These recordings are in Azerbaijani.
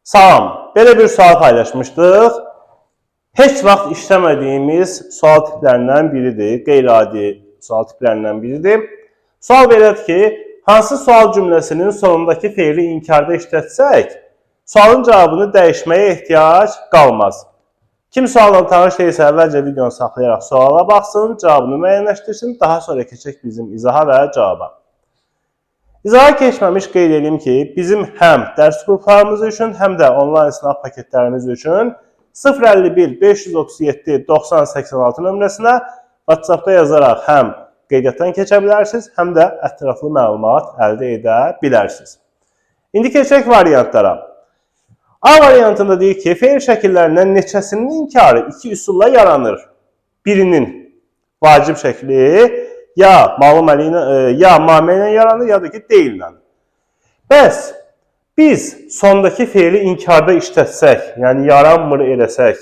Salam, belə bir sual paylaşmışdıq. Heç vaxt işləmədiyimiz sual tiplərindən biridir, qeyri-adi sual tiplərindən biridir. Sual belədir ki, hansı sual cümləsinin sonundakı feili inkarda işlətsək, sualın cavabını dəyişməyə ehtiyac qalmaz. Kim sualla tanış deyilsə, əvvəlcə videonu saxlayaraq suala baxsın, cavabını müəyyənləşdirsin, daha sonra keçək bizim izaha və cavaba. İzaha keçməmiş qeyd edeyim ki, bizim həm dərs qruplarımız üçün, həm də onlayn sınav paketlərimiz üçün 051 537 90 86 nömrəsinə WhatsApp-da yazaraq həm qeydiyyatdan keçə bilərsiniz, həm də ətraflı məlumat əldə edə bilərsiniz. İndi keçək variantlara. A variantında deyir ki, feil şəkillərindən neçəsinin inkarı iki üsulla yaranır. Birinin vacib şəkli ya ma'lum ya mame ilə yaranır, ya da ki deyillə. Bəs biz sondakı feili inkarda işlətsək, yəni yaranmır eləsək,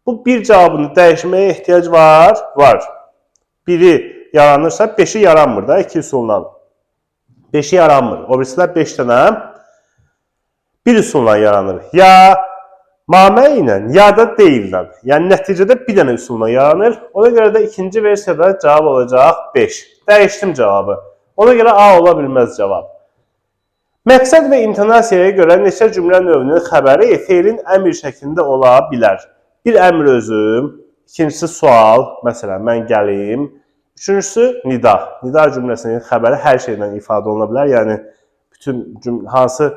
bu bir cavabını dəyişməyə ehtiyac var? Var. Biri yaranırsa, 5'i yaranmır da iki üsulla. 5'i yaranmır. O birisi də 5 dənə bir üsulla yaranır. Ya mame ilə, ya da deyillə. Yəni nəticədə bir dənə üsulla yaranır. Ona görə də ikinci versiyada cavab olacaq 5. Dəyişdim cavabı. Ona görə A ola bilməz cavab. Məqsəd və intonasiyaya görə neçə cümlə növünün xəbəri feilin əmr şəklində ola bilər. Bir əmr özü, ikincisi sual, məsələn mən gəlim. Üçüncüsü nida. Nida cümləsinin xəbəri hər şeydən ifadə oluna bilər. Yəni bütün hansı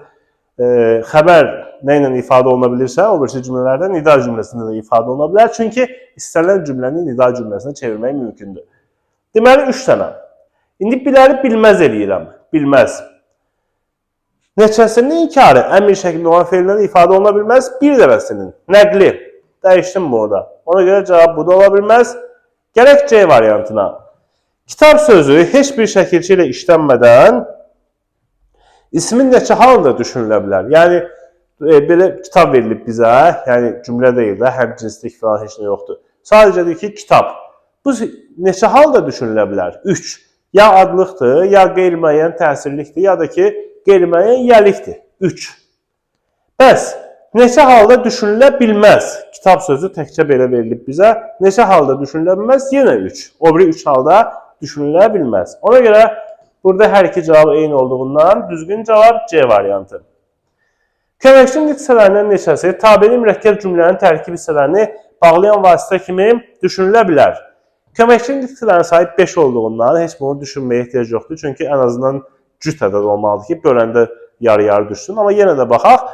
xəbər nə ilə ifadə oluna bilirsə, o birisi cümlələrdə nida cümləsində də ifadə oluna bilər. Çünki istənilən cümləni nida cümləsinə çevirmək mümkündür. Deməli, 3 dənə. İndi biləri bilməz eləyirəm. Bilməz. Neçəsinin inkarı əmr şəklində olan feildən ifadə oluna bilməz. Bir dənəsinin. Nəqli. Dəyişdim bunu da. Ona görə cavab bu da ola bilməz. Gələk C variantına. Kitab sözü heç bir şəkilçi ilə işlənmədən İsmin neçə halında düşünülə bilər? Yəni, belə kitab verilib bizə, yəni cümlə deyil də, həm cinslik falan heç nə yoxdur. Sadəcə deyir ki, kitab. Bu neçə halda düşünülə bilər? 3. Ya adlıqdır, ya qeyri-müəyyən təsirlikdir, ya da ki, qeyri-müəyyən yəlikdir. 3. Bəs, neçə halda düşünülə bilməz? Kitab sözü təkcə belə verilib bizə. Neçə halda düşünülə bilməz? Yenə 3. O biri 3 halda düşünülə bilməz. Ona görə burada hər iki cavab eyni olduğundan düzgün cavab C variantı. Köməkçi hissələrindən neçəsi tabeli mürəkkəb cümlənin tərkib hissələrini bağlayan vasitə kimi düşünülə bilər. Köməkçi hissələrin sayı 5 olduğundan heç bunu düşünməyə ehtiyac yoxdur. Çünki ən azından cüt ədəd olmalıdır ki, böləndə yarı-yarı düşsün. Amma yenə də baxaq.